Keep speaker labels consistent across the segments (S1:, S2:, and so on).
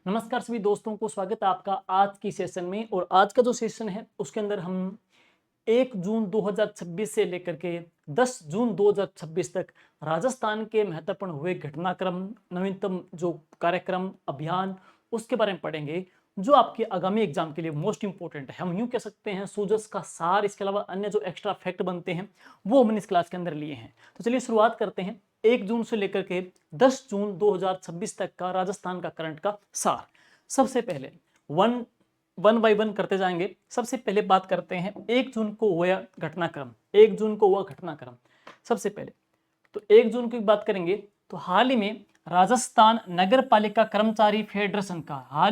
S1: नमस्कार सभी दोस्तों को स्वागत है आपका आज की सेशन में। और आज का जो सेशन है उसके अंदर हम 1 जून 2026 से लेकर के 10 जून 2026 तक राजस्थान के महत्वपूर्ण हुए घटनाक्रम, नवीनतम जो कार्यक्रम, अभियान, उसके बारे में पढ़ेंगे जो आपके आगामी एग्जाम के लिए मोस्ट इंपॉर्टेंट है। हम यूं कह सकते हैं सूजस का सार, इसके अलावा अन्य जो एक्स्ट्रा फैक्ट बनते हैं वो हमने इस क्लास के अंदर लिए हैं। तो चलिए शुरुआत करते हैं 1 जून से लेकर के 10 जून 2026 तक का राजस्थान का करंट का सार। सबसे पहले वन बाय वन करते जाएंगे। सबसे पहले बात करते हैं 1 जून को हुआ घटनाक्रम। 1 जून को हुआ घटनाक्रम सबसे पहले तो 1 जून की बात करेंगे तो हाल ही में राजस्थान नगर पालिका कर्मचारी फेडरेशन का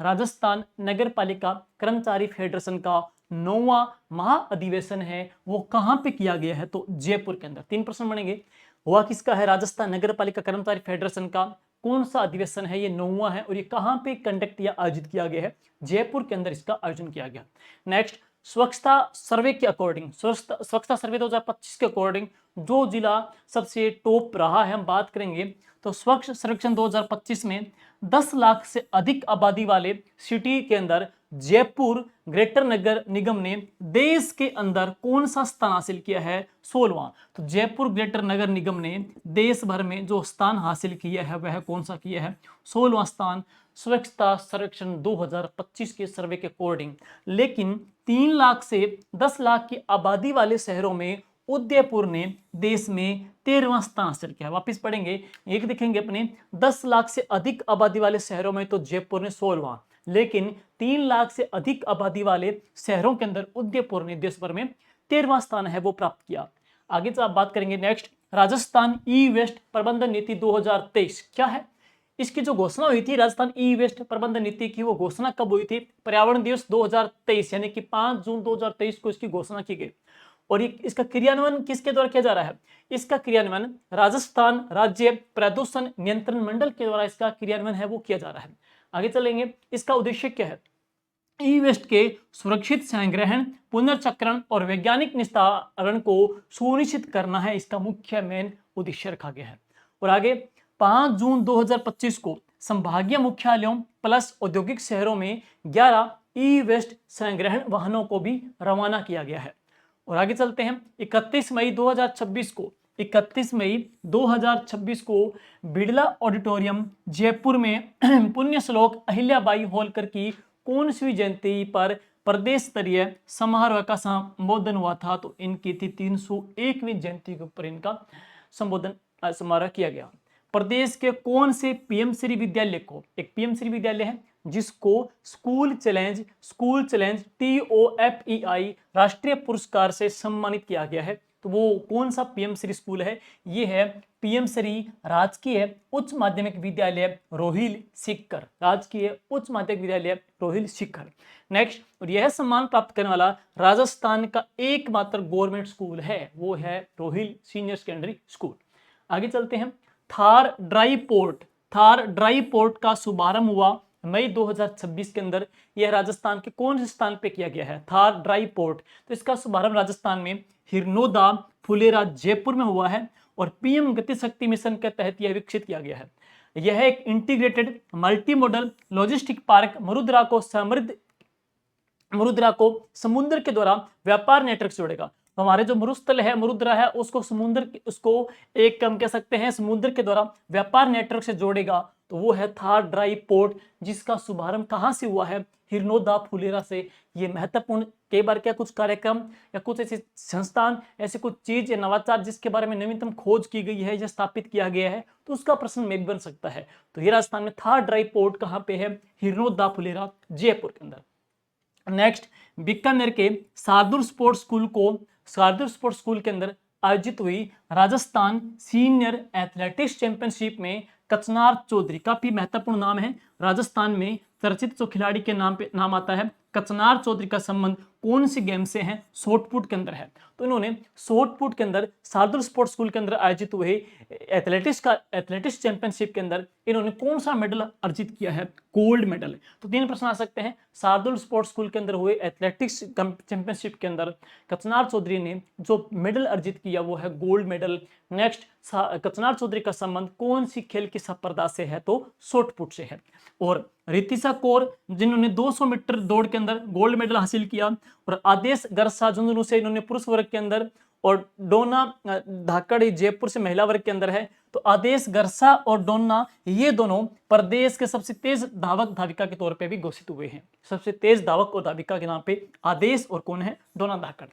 S1: राजस्थान नगर पालिका कर्मचारी फेडरेशन का 9वां महाअधिवेशन है वो कहां पे किया गया है? तो जयपुर के अंदर। 3 प्रश्न बनेंगे। हुआ किसका है? राजस्थान नगर पालिका कर्मचारी फेडरेशन का। कौन सा अधिवेशन है? ये 9वां है। और ये कहां पे कंडक्ट या आयोजित किया गया है? जयपुर के अंदर इसका आयोजन किया गया। नेक्स्ट, स्वच्छता सर्वे के अकॉर्डिंग, स्वच्छता सर्वे 2025 के अकॉर्डिंग जो जिला सबसे टॉप रहा है हम बात करेंगे तो स्वच्छ सर्वेक्षण 2025 में 10 लाख से अधिक आबादी वाले सिटी के अंदर जयपुर ग्रेटर नगर निगम ने देश के अंदर कौन सा स्थान हासिल किया है? 16वां। तो जयपुर ग्रेटर नगर निगम ने देश भर में जो स्थान हासिल किया है वह कौन सा किया है? 16वां स्थान स्वच्छता सर्वेक्षण 2025 के सर्वे के अकॉर्डिंग। लेकिन 3 लाख से 10 लाख की आबादी वाले शहरों में उदयपुर ने देश में 13वां स्थान हासिल किया। वापिस पढ़ेंगे, एक देखेंगे अपने 10 लाख से अधिक आबादी वाले शहरों में तो जयपुर ने 16वां, लेकिन 3 लाख से अधिक आबादी वाले शहरों के अंदर उदयपुर ने देश भर में 13वां स्थान है वो प्राप्त किया। आगे से आप बात करेंगे। नेक्स्ट, राजस्थान ई वेस्ट प्रबंधन नीति 2023 क्या है? इसकी जो घोषणा हुई थी राजस्थान ई वेस्ट प्रबंधन नीति की, वो घोषणा कब हुई थी? पर्यावरण दिवस 2023 यानी कि 5 जून 2023 को इसकी घोषणा की गई। और इसका क्रियान्वयन किसके द्वारा किया जा रहा है? इसका क्रियान्वयन राजस्थान राज्य प्रदूषण नियंत्रण मंडल के द्वारा इसका क्रियान्वयन है वो किया जा रहा है। आगे चलेंगे, इसका उद्देश्य क्या है? ई वेस्ट के सुरक्षित संग्रहण, पुनर्चक्रण और वैज्ञानिक निस्तारण को सुनिश्चित करना है, इसका मुख्य मेन उद्देश्य रखा गया है। और आगे 5 जून 2025 को संभागीय मुख्यालयों प्लस औद्योगिक शहरों में 11 ई वेस्ट संग्रहण वाहनों को भी रवाना किया गया है। और आगे चलते हैं, 31 मई 2026 को बिड़ला ऑडिटोरियम जयपुर में पुण्य श्लोक अहिल्याबाई होलकर की कौन सी जयंती पर प्रदेश स्तरीय समारोह का संबोधन हुआ था? तो इनकी थी 301वीं जयंती के ऊपर इनका संबोधन समारोह किया गया। प्रदेश के कौन से पीएम श्री विद्यालय को, एक पीएम श्री विद्यालय है जिसको स्कूल चैलेंज TOFEI राष्ट्रीय पुरस्कार से सम्मानित किया गया है, तो वो कौन सा पीएम श्री स्कूल है? ये है पीएम श्री राजकीय उच्च माध्यमिक विद्यालय रोहिल सीकर, राजकीय उच्च माध्यमिक विद्यालय रोहिल सीकर। नेक्स्ट, और यह सम्मान प्राप्त करने वाला राजस्थान का एकमात्र गवर्नमेंट स्कूल है, वो है रोहिल सीनियर सेकेंडरी स्कूल। आगे चलते हैं, थार ड्राई पोर्ट का शुभारंभ हुआ मई 2026 के अंदर। यह राजस्थान के कौन से स्थान पे किया गया है? Thar dry port. तो इसका शुभारंभ राजस्थान में हिरनोदा फुलेरा जयपुर में हुआ है और पीएम गति शक्ति मिशन के तहत यह विकसित किया गया है। यह एक integrated multi modal logistic park मरुद्रा को समुद्र के द्वारा व्यापार नेटवर्क से जोड़ेगा। तो हमारे जो मरुस्थल है, मरुद्रा है, उसको एक कम कह सकते हैं समुद्र के द्वारा व्यापार नेटवर्क से जोड़ेगा। तो वो है थार ड्राई पोर्ट, जिसका शुभारंभ कहां से हुआ है? हिरनोदा फुलेरा से। ये महत्वपूर्ण, कई बार क्या कुछ कार्यक्रम या कुछ ऐसे संस्थान, ऐसे कुछ चीज या नवाचार जिसके बारे में नवीनतम खोज की गई है या स्थापित किया गया है, तो उसका प्रश्न में बन सकता है। तो ये राजस्थान में थार ड्राई पोर्ट कहां पे है? हिरनोदा फुलेरा जयपुर के अंदर। नेक्स्ट, बीकानेर के शार्दुल स्पोर्ट्स स्कूल के अंदर आयोजित हुई राजस्थान सीनियर एथलेटिक्स चैंपियनशिप में कचनार चौधरी, काफी महत्वपूर्ण नाम है, राजस्थान में चर्चित जो खिलाड़ी के नाम आता है कचनार चौधरी का संबंध कौन सी गेम से है? शॉटपुट के अंदर है। तो इन्होंने शॉटपुट के अंदर शार्दुल स्पोर्ट्स स्कूल के अंदर आयोजित हुए एथलेटिक्स चैंपियनशिप के अंदर इन्होंने कौन सा मेडल अर्जित किया है? Gold medal. तो 3 प्रश्न आ सकते हैं। शार्दुल स्पोर्ट्स स्कूल के अंदर हुए एथलेटिक्स चैंपियनशिप के अंदर कचनार चौधरी ने जो मेडल अर्जित किया वो है गोल्ड मेडल। नेक्स्ट, कचनार चौधरी का संबंध कौन सी खेल की स्पर्धा से है? तो शॉटपुट से है। और रितिशा कौर जिन्होंने 200 मीटर दौड़ के अंदर गोल्ड मेडल हासिल किया, और आदेश गरसा झुंझुनू से इन्होंने पुरुष वर्ग के अंदर, और डोना धाकड़ जयपुर से महिला वर्ग के अंदर है। तो आदेश गरसा और डोना ये दोनों प्रदेश के सबसे तेज धावक धाविका के तौर पे भी घोषित हुए हैं। सबसे तेज धावक और धाविका के नाम पे आदेश और कौन है? डोना धाकड़।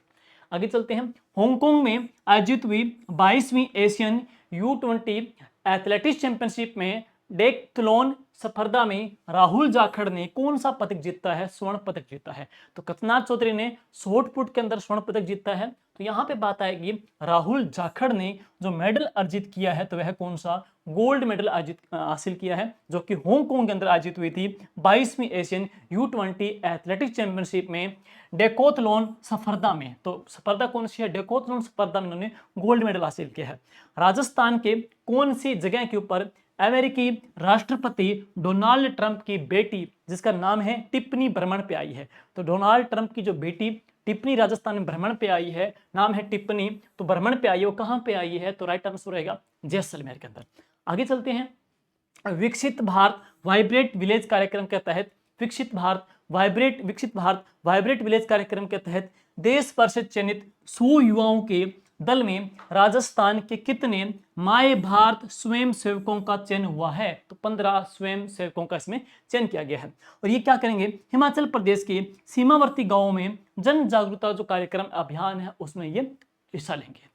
S1: आगे चलते हैं। हांगकांग में आयोजित हुई 22वीं एशियन U20 एथलेटिक्स चैंपियनशिप में डेक्थलॉन स्पर्धा में राहुल जाखड़ ने कौन सा पदक जीता है? स्वर्ण पदक जीता है। तो कचनार चौधरी ने शॉटपुट के अंदर स्वर्ण पदक जीता है। तो यहाँ पे बात आएगी राहुल जाखड़ ने जो मेडल अर्जित किया है तो वह कौन सा? गोल्ड मेडल हासिल किया है, जो कि हांगकांग के अंदर आयोजित हुई थी 22वीं एशियन U20 एथलेटिक्स चैंपियनशिप में डेकोथलॉन स्पर्धा में। तो स्पर्धा कौन सी है? डेकोथलॉन स्पर्धा में उन्होंने गोल्ड मेडल हासिल किया है। राजस्थान के कौन सी जगह के ऊपर अमेरिकी राष्ट्रपति डोनाल्ड ट्रंप की बेटी, जिसका नाम है टिप्पणी, भ्रमण पे आई है? तो डोनाल्ड ट्रंप की जो बेटी टिप्पणी राजस्थान में भ्रमण पे आई है, नाम है टिप्पणी, तो भ्रमण पे आई है, वो कहां पे आई है? तो राइट आंसर रहेगा जैसलमेर के अंदर। आगे चलते हैं। विकसित भारत वाइब्रेट विलेज कार्यक्रम के तहत विकसित भारत वाइब्रेट विलेज कार्यक्रम के तहत देश भर से चयनित 100 युवाओं के दल में राजस्थान के कितने माय भारत स्वयं सेवकों का चयन हुआ है? तो 15 स्वयं सेवकों का इसमें चयन किया गया है। और ये क्या करेंगे? हिमाचल प्रदेश के सीमावर्ती गांवों में जन जागरूकता जो कार्यक्रम अभियान है उसमें ये हिस्सा लेंगे।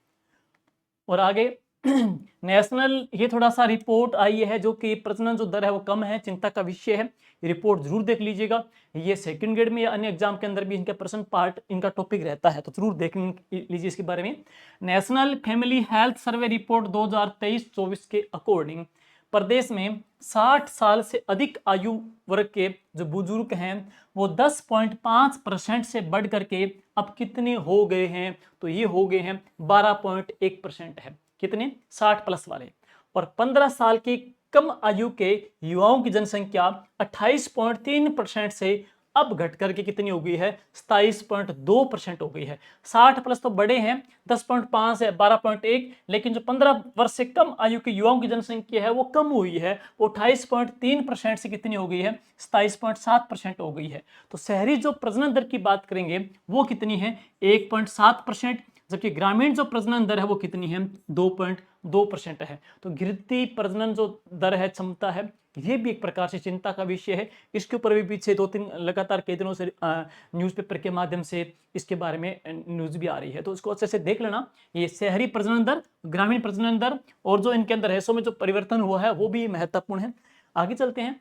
S1: और आगे नेशनल ये थोड़ा सा रिपोर्ट आई है जो कि प्रजनन जो दर है वो कम है, चिंता का विषय है। ये रिपोर्ट जरूर देख लीजिएगा। ये सेकंड ग्रेड में या अन्य एग्जाम के अंदर भी इनका प्रश्न पार्ट इनका टॉपिक रहता है, तो जरूर देख लीजिए इसके बारे में। National family health survey report 2023-24 के अकॉर्डिंग प्रदेश में 60 साल से अधिक आयु वर्ग के जो बुजुर्ग हैं वो 10.5% से बढ़ करके अब कितने हो गए हैं? तो ये हो गए हैं 12.1% है। कितने? 60 प्लस वाले। और 15 साल की कम आयु के युवाओं की जनसंख्या 28.3% से अब घट करके कितनी हो गई है? 27.2% हो गई है। 60 प्लस तो बड़े हैं, 10.5 है, 12.1, लेकिन जो 15 वर्ष से कम आयु के युवाओं की जनसंख्या है वो कम हुई है, वो 28.3% से कितनी हो गई है? 27.7% हो गई है। तो शहरी जो प्रजनन दर की बात करेंगे वो कितनी है? 1.7%, जबकि ग्रामीण जो प्रजनन दर है वो कितनी है? 2.2% है। तो गिरती प्रजनन जो दर है, क्षमता है, ये भी एक प्रकार से चिंता का विषय है। इसके ऊपर भी पीछे 2-3 लगातार कई दिनों से न्यूज़पेपर के माध्यम से इसके बारे में न्यूज़ भी आ रही है, तो इसको अच्छे से देख लेना। ये शहरी प्रजनन दर, ग्रामीण प्रजनन दर और जो इनके अंदर हैसों में जो परिवर्तन हुआ है वो भी महत्वपूर्ण है। आगे चलते हैं।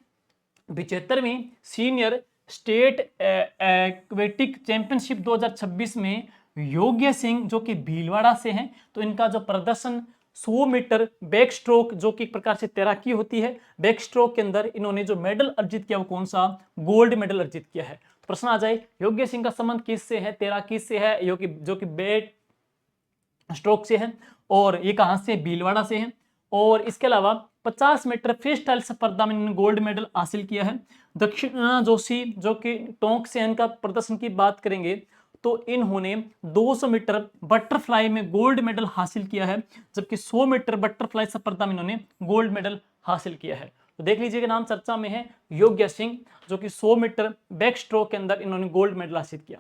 S1: 75वीं सीनियर स्टेट एक्वेटिक चैंपियनशिप 2026 में योग्य सिंह जो कि भीलवाड़ा से हैं, तो इनका जो प्रदर्शन 100 मीटर बैक स्ट्रोक जो कि एक प्रकार से तैराकी होती है, बैक स्ट्रोक के अंदर इन्होंने जो मेडल अर्जित किया वो कौन सा? गोल्ड मेडल अर्जित किया है। तो प्रश्न आ जाए योग्य सिंह का संबंध किससे है? तैराकी से है, जो कि बैक स्ट्रोक से है, और ये कहां से? भीलवाड़ा से है। और इसके अलावा 50 मीटर फ्री स्टाइल स्पर्धा में इन्होंने गोल्ड मेडल हासिल किया है। दक्षिणा जोशी जो कि टोंक से इनका प्रदर्शन की बात करेंगे तो इन्होंने 200 मीटर बटरफ्लाई में गोल्ड मेडल हासिल किया है, जबकि 100 मीटर बटरफ्लाई स्पर्धा में इन्होंने गोल्ड मेडल हासिल किया है। तो देख लीजिएगा, नाम चर्चा में है योग्य सिंह, जो कि 100 मीटर बैक स्ट्रोक के अंदर इन्होंने गोल्ड मेडल हासिल किया।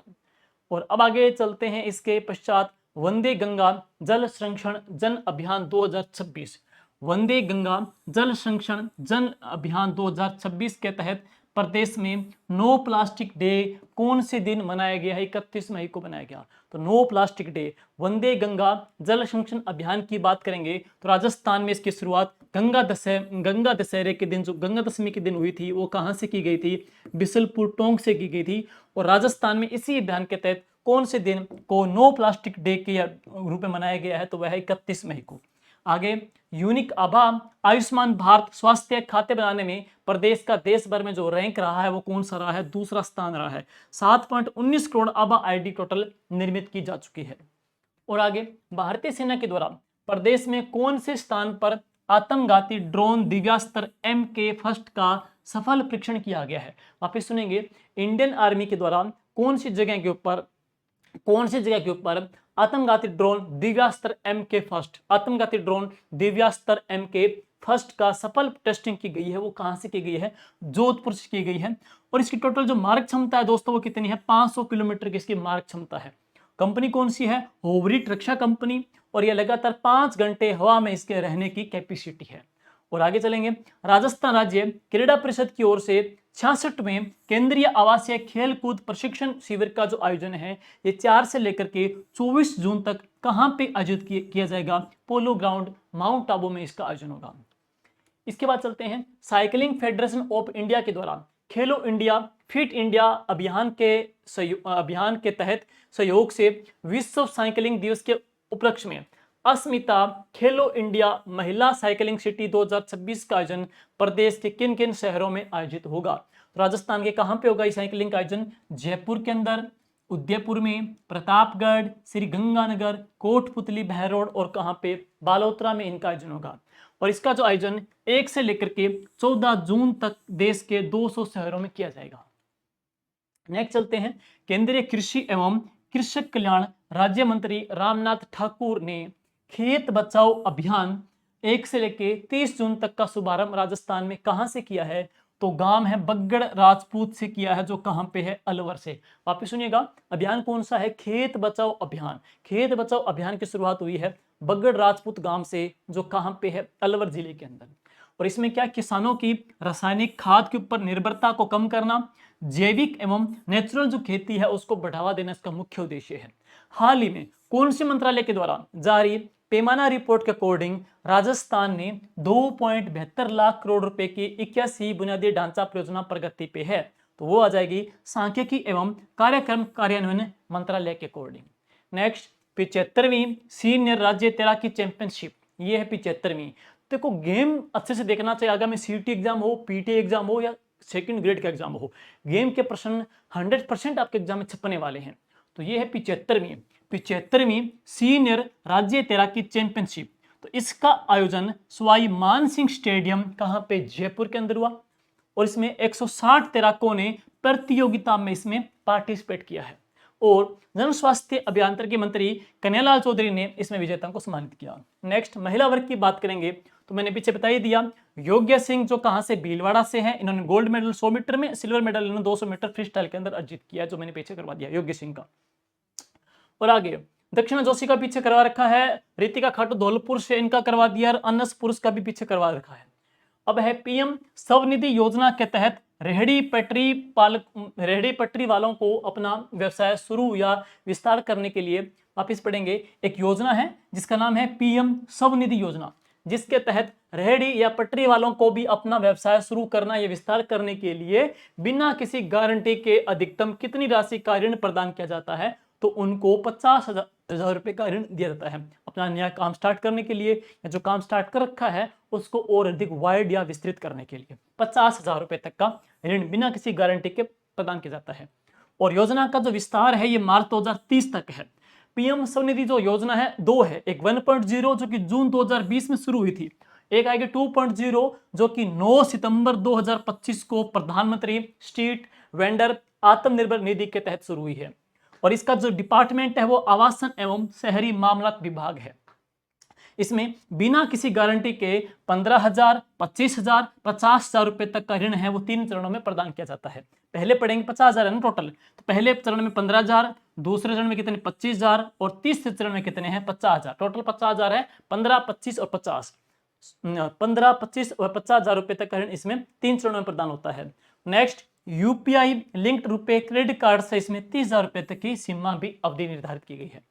S1: और अब आगे चलते हैं। इसके पश्चात वंदे गंगा जल संरक्षण जन अभियान 2026, वंदे गंगा जल संरक्षण जन अभियान 2026 के तहत प्रदेश में नो प्लास्टिक डे कौन से दिन मनाया गया है? 31 मई को मनाया गया। तो नो प्लास्टिक डे, वंदे गंगा जल संरक्षण अभियान की बात करेंगे तो राजस्थान में इसकी शुरुआत गंगा दशहरे के दिन, जो गंगा दशमी के दिन हुई थी, वो कहां से की गई थी? बिसलपुर टोंक से की गई थी। और राजस्थान में इसी अभियान के तहत कौन से दिन को नो प्लास्टिक डे के रूप में मनाया गया है? तो वह है 31 मई को। आगे यूनिक आभा आयुष्मान भारत स्वास्थ्य खाते बनाने में प्रदेश का देश भर में जो रैंक रहा है वो कौन सा रहा है, दूसरा स्थान रहा है। 7.19 करोड़ आभा आईडी टोटल निर्मित की जा चुकी है। और आगे भारतीय सेना के द्वारा प्रदेश में कौन से स्थान पर आत्मघाती ड्रोन दिव्यास्त्र MK-1 का सफल परीक्षण किया गया है। वापिस सुनेंगे, इंडियन आर्मी के द्वारा कौन सी जगह के ऊपर आत्मघाती ड्रोन दिव्यास्त्र MK-1 का सफल टेस्टिंग की गई है, वो कहां से की गई है, जोधपुर से की गई है। और इसकी टोटल जो मारक क्षमता है दोस्तों वो कितनी है, 500 किलोमीटर की इसकी मारक क्षमता है। कंपनी कौन सी है, होवरिट रक्षा कंपनी, और यह लगातार 5 घंटे हवा में इसके रहने की कैपेसिटी है। और आगे चलेंगे, राजस्थान राज्य क्रीड़ा परिषद की ओर से 66वें केंद्रीय आवासीय खेल कूद प्रशिक्षण शिविर का जो आयोजन है ये 4 से लेकर के 24 जून तक कहां पे आयोजित किया जाएगा, पोलो ग्राउंड माउंट आबू में इसका आयोजन होगा। इसके बाद चलते हैं, साइकिलिंग फेडरेशन ऑफ इंडिया के द्वारा खेलो इंडिया फिट इंडिया अभियान के तहत सहयोग से विश्व साइकिलिंग दिवस के उपलक्ष्य में अस्मिता खेलो इंडिया महिला साइकिलिंग सिटी 2026 का आयोजन प्रदेश के किन किन शहरों में आयोजित होगा। राजस्थान के कहां पे होगा ये साइकिलिंग का आयोजन, जयपुर के अंदर, उदयपुर में, प्रतापगढ़, श्री गंगानगर, कोटपुतली, बहरोड और कहां पे, बालोतरा में इनका आयोजन होगा। और इसका जो आयोजन 1 से लेकर के 14 जून तक देश के 200 शहरों में किया जाएगा। नेक्स्ट चलते हैं, केंद्रीय कृषि एवं कृषक कल्याण राज्य मंत्री रामनाथ ठाकुर ने खेत बचाओ अभियान 1 से लेकर 30 जून तक का शुभारंभ राजस्थान में कहां से किया है, तो गांव है बगड़ राजपूत से किया है, जो कहां पे है, अलवर से। वापिस सुनिएगा, अभियान कौन सा है, खेत बचाओ अभियान। खेत बचाओ अभियान की शुरुआत हुई है बगड़ राजपूत गांव से, जो कहां पे है, अलवर जिले के अंदर। और इसमें क्या, किसानों की रासायनिक खाद के ऊपर निर्भरता को कम करना, जैविक एवं नेचुरल जो खेती है उसको बढ़ावा देना इसका मुख्य उद्देश्य है। हाल ही में कौन से मंत्रालय के द्वारा जारी पैमाना रिपोर्ट के अकॉर्डिंग राजस्थान ने 2.72 लाख करोड़ रुपए की 81 बुनियादी ढांचा परियोजना प्रगति पे है, तो वो आ जाएगी सांख्यिकी एवं कार्यक्रम कार्यान्वयन मंत्रालय के अकॉर्डिंग। नेक्स्ट, 75वीं सीनियर राज्य तैराकी चैंपियनशिप, ये है 75वीं। देखो गेम अच्छे से देखना चाहिए, अगर में सीटी एग्जाम हो, पीटी एग्जाम हो या सेकंड ग्रेड का एग्जाम हो, गेम के प्रश्न 100% आपके एग्जाम में छपने वाले हैं। तो ये है 75वीं सीनियर राज्य तैराकी चैंपियनशिप। तो इसका आयोजन सवाई मान सिंह स्टेडियम कहां पे, जयपुर के अंदर हुआ। और इसमें 160 तैराकों ने प्रतियोगिता में इसमें पार्टिसिपेट किया है। और जन स्वास्थ्य अभियांत्रिकी के मंत्री कन्हैयालाल चौधरी ने इसमें विजेताओं को सम्मानित किया। नेक्स्ट, महिला वर्ग की बात करेंगे तो मैंने पीछे बता ही दिया, योग्य सिंह जो कहां से, भीलवाड़ा से हैं, इन्होंने गोल्ड मेडल 100 मीटर में, सिल्वर मेडल इन्होंने 200 मीटर फ्री स्टाइल के अंदर अर्जित किया, जो मैंने पीछे करवा दिया योग्य सिंह का। और आगे दक्षिणा जोशी का पीछे करवा रखा है, रितिका खाटू धौलपुर से इनका करवा दिया, और अनस पुरुष का भी पीछे करवा रखा है। अब है पीएम स्वनिधि योजना के तहत रेहड़ी पटरी वालों को अपना व्यवसाय शुरू या विस्तार करने के लिए, वापिस पढ़ेंगे, एक योजना है जिसका नाम है पीएम स्वनिधि योजना, जिसके तहत रेहड़ी या पटरी वालों को भी अपना व्यवसाय शुरू करना या विस्तार करने के लिए बिना किसी गारंटी के अधिकतम कितनी राशि का ऋण प्रदान किया जाता है, तो उनको 50,000 रुपए का ऋण दिया जाता है अपना नया काम स्टार्ट करने के लिए, या जो काम स्टार्ट कर रखा है उसको और अधिक वाइड या विस्तृत करने के लिए 50,000 रुपए तक का ऋण बिना किसी गारंटी के प्रदान किया जाता है। और योजना का जो विस्तार है ये मार्च 2030 तक है। पीएम स्वनिधि जो योजना है दो है, एक 1.0 जो कि जून 2020 में शुरू हुई थी, एक आएगी 2.0 जो कि 9 सितंबर 2025 को प्रधानमंत्री स्ट्रीट वेंडर आत्मनिर्भर निधि के तहत शुरू हुई है। और इसका जो डिपार्टमेंट है वो आवासन एवं शहरी मामलात विभाग है। इसमें बिना किसी गारंटी के 15,000, 25,000, 50,000 रुपए तक का ऋण है वो 3 चरणों में प्रदान किया जाता है। पहले पढ़ेंगे 50,000 है ना टोटल, तो पहले चरण में 15,000, दूसरे चरण में कितने 25,000 और तीसरे चरण में कितने हैं 50,000। टोटल 50,000 है, 15, 25 और 50, 15, 25 और 50,000 रुपए तक का ऋण इसमें 3 चरणों में प्रदान होता है। नेक्स्ट, यूपीआई लिंक्ड रुपए क्रेडिट कार्ड से इसमें 30,000 रुपए तक की सीमा भी अवधि निर्धारित की गई है।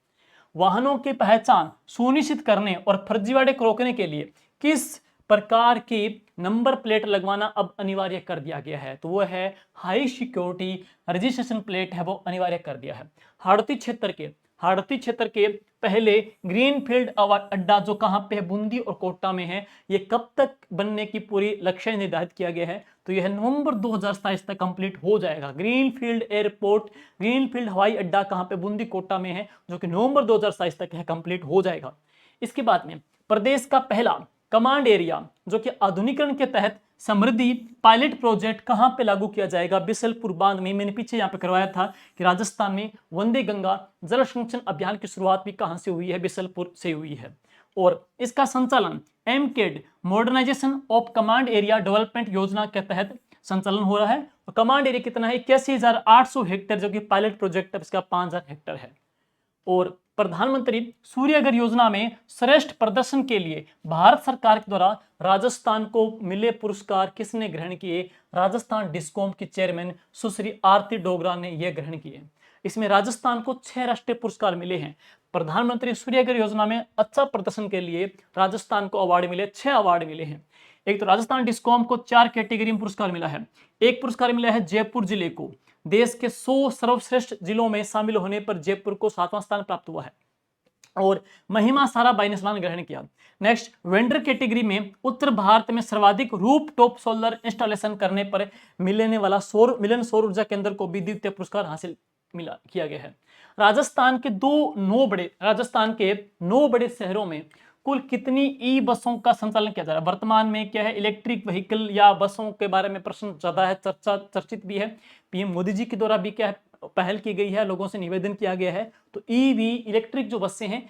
S1: वाहनों की पहचान सुनिश्चित करने और फर्जीवाड़े को रोकने के लिए किस प्रकार की नंबर प्लेट लगवाना अब अनिवार्य कर दिया गया है, तो वो है हाई सिक्योरिटी रजिस्ट्रेशन प्लेट है वो अनिवार्य कर दिया है। हाड़ौती क्षेत्र के पहले ग्रीनफील्ड अड्डा जो कहां पे है, बूंदी और कोटा में है, ये कब तक बनने की पूरी लक्ष्य निर्धारित किया गया है, तो यह नवंबर 2027 तक कंप्लीट हो जाएगा। ग्रीनफील्ड एयरपोर्ट, ग्रीनफील्ड हवाई अड्डा कहां पे, बूंदी कोटा में है, जो कि नवंबर 2027 तक है कंप्लीट हो जाएगा। इसके बाद में प्रदेश का पहला कमांड एरिया जो कि आधुनिकीकरण के तहत समृद्धि पायलट प्रोजेक्ट कहां पे लागू किया जाएगा, बिसलपुर बांध में। मैंने पीछे यहां पे करवाया था कि राजस्थान में वंदे गंगा जल संरक्षण अभियान की शुरुआत भी कहां से हुई है, बिसलपुर से हुई है। और इसका संचालन एमकेड modernisation of command area development योजना के तहत संचालन हो रहा है। और कमांड एरिया कितना है, 81,800 हेक्टेयर, जो कि पायलट प्रोजेक्ट है इसका 5,000 हेक्टेयर है। और प्रधानमंत्री सूर्यघर योजना में श्रेष्ठ प्रदर्शन के लिए भारत सरकार के द्वारा राजस्थान को मिले पुरस्कार किसने ग्रहण किए, राजस्थान डिस्कॉम की चेयरमैन सुश्री आरती डोगरा ने यह ग्रहण किए। इसमें राजस्थान को 6 राष्ट्रीय पुरस्कार मिले हैं। प्रधानमंत्री सूर्यघर योजना में अच्छा प्रदर्शन के लिए राजस्थान को अवार्ड मिले, 6 अवार्ड मिले हैं। एक तो राजस्थान डिस्कॉम को 4 कैटेगरी में पुरस्कार मिला है। एक पुरस्कार मिला है जयपुर जिले को, देश के 100 सर्वश्रेष्ठ जिलों में शामिल होने पर जयपुर को 7वां स्थान प्राप्त हुआ है। और महिमा साराभाई ने स्थान ग्रहण किया। नेक्स्ट वेंडर कैटेगरी में उत्तर भारत में सर्वाधिक रूप टॉप सोलर इंस्टॉलेशन करने पर मिलने वाला मिलन सौर ऊर्जा केंद्र को भी द्वितीय पुरस्कार हासिल किया गया है। राजस्थान के 9 बड़े शहरों में कुल कितनी ई बसों का संचालन किया जा रहा है। वर्तमान में क्या है, इलेक्ट्रिक व्हीकल या बसों के बारे में प्रश्न ज्यादा है, चर्चित भी है। पीएम मोदी जी के द्वारा भी क्या है, पहल की गई है, लोगों से निवेदन किया गया है। तो ईवी इलेक्ट्रिक जो बसें हैं,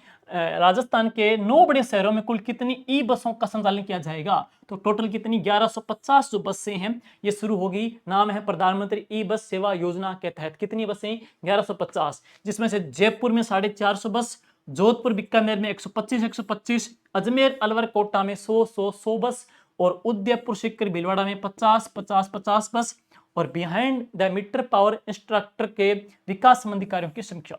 S1: राजस्थान के 9 बड़े शहरों में कुल कितनी ई बसों का संचालन किया जाएगा, तो टोटल कितनी 1150 जो बसें हैं ये शुरू होगी। नाम है प्रधानमंत्री ई बस सेवा योजना के तहत। कितनी बसें, 1150, जिसमें से जयपुर में 450 बस, जोधपुर बीकानेर में 125, अजमेर अलवर कोटा में 100 बस, और उदयपुर सीकर भीलवाड़ा में 50 बस, और behind the meter power infrastructure के विकास संबंधी कार्यों की संख्या।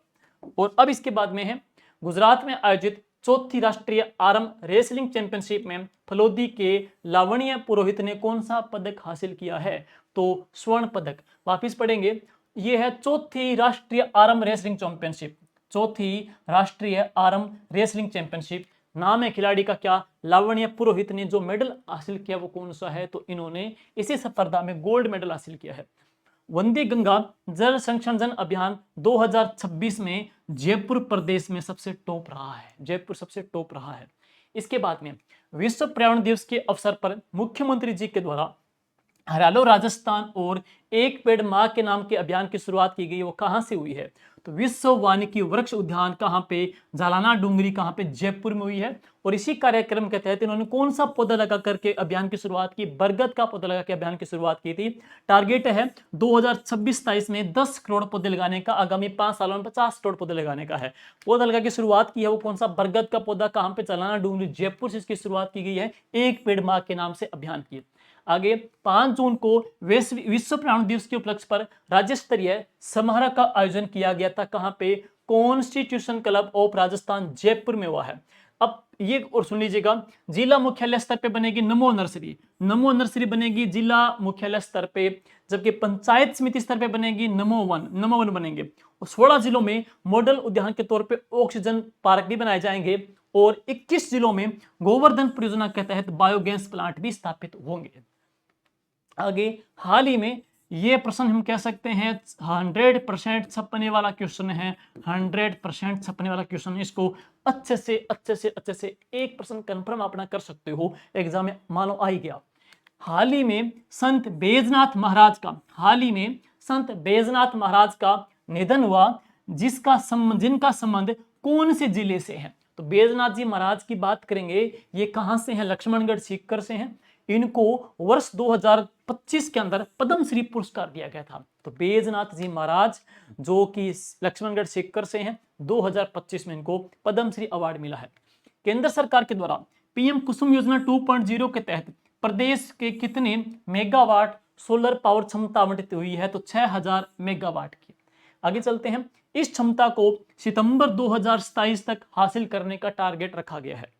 S1: और अब इसके बाद में है गुजरात में आयोजित 4थी राष्ट्रीय आर्म रेसलिंग चैंपियनशिप में फलोदी के लावण्य पुरोहित ने कौन सा पदक हासिल किया है, तो स्वर्ण पदक। वापिस पढ़ेंगे, यह है 4थी राष्ट्रीय आर्म रेसलिंग चैंपियनशिप, 4थी राष्ट्रीय आर्म रेसलिंग चैंपियनशिप। नाम है खिलाड़ी का क्या, लावण्य पुरोहित ने जो मेडल हासिल किया वो कौन सा है, तो इन्होंने इसी स्पर्धा में गोल्ड मेडल हासिल किया है। वंदे गंगा जल संरक्षण अभियान 2026 में जयपुर प्रदेश में सबसे टॉप रहा है, जयपुर सबसे टॉप रहा है। इसके बाद में विश्व पर्यावरण दिवस के अवसर पर मुख्यमंत्री जी के द्वारा हरियालो राजस्थान और एक पेड़ मां के नाम के अभियान की शुरुआत की गई। वो कहां से हुई है, तो विश्व वानिकी वृक्ष उद्यान कहां पे, जालाना डूंगरी कहां पे, जयपुर में हुई है। और इसी कार्यक्रम के तहत इन्होंने कौन सा पौधा लगा करके अभियान की शुरुआत की, बरगद का पौधा लगा के अभियान की शुरुआत की थी। टारगेट है 2026-27 में 10 करोड़ पौधे लगाने का, आगामी 5 सालों में 50 करोड़ पौधे लगाने का है। पौधा लगा की शुरुआत की है वो कौन सा, बरगद का पौधा, कहां पे, जालाना डूंगरी जयपुर से इसकी शुरुआत की गई है, एक पेड़ मां के नाम से अभियान की। आगे 5 जून को विश्व पर्यावरण दिवस के उपलक्ष्य पर राज्य स्तरीय समारोह का आयोजन किया गया था। कहां पे, constitution club of Rajasthan Jaipur में हुआ है। अब ये और सुन लीजिएगा, जिला मुख्यालय स्तर पे बनेगी नमो नर्सरी, नमो नर्सरी बनेगी जिला मुख्यालय स्तर पे, जबकि पंचायत समिति स्तर पे बनेगी नमो वन बनेंगे। और 16 जिलों में मॉडल उद्यान के तौर पे ऑक्सीजन पार्क भी बनाए जाएंगे, और 21 जिलों में गोवर्धन परियोजना के तहत बायोगैस प्लांट भी स्थापित होंगे। आगे हाल ही में ये प्रश्न हम कह सकते हैं 100% छपने वाला क्वेश्चन है, 100% छपने वाला क्वेश्चन। इसको अच्छे से 1% कंफर्म अपना कर सकते हो, एग्जाम में मानो आ ही गया। हाल ही में संत बैजनाथ महाराज का निधन हुआ, जिनका संबंध कौन से जिले से है, तो बैजनाथ जी महाराज की बात करेंगे, ये कहां से हैं, लक्ष्मणगढ़ सीकर से हैं। इनको वर्ष 2025 के अंदर पद्मश्री पुरस्कार दिया गया था। तो बैजनाथ जी महाराज जो कि लक्ष्मणगढ़ सीकर से हैं, 2025 में इनको पद्मश्री अवार्ड मिला है। केंद्र सरकार के द्वारा पीएम कुसुम योजना 2.0 के तहत प्रदेश के कितने मेगावाट सोलर पावर क्षमता आवंटित हुई है, तो 6000 मेगावाट की। आगे चलते हैं, इस क्षमता को सितंबर 2027 तक हासिल करने का टारगेट रखा गया है।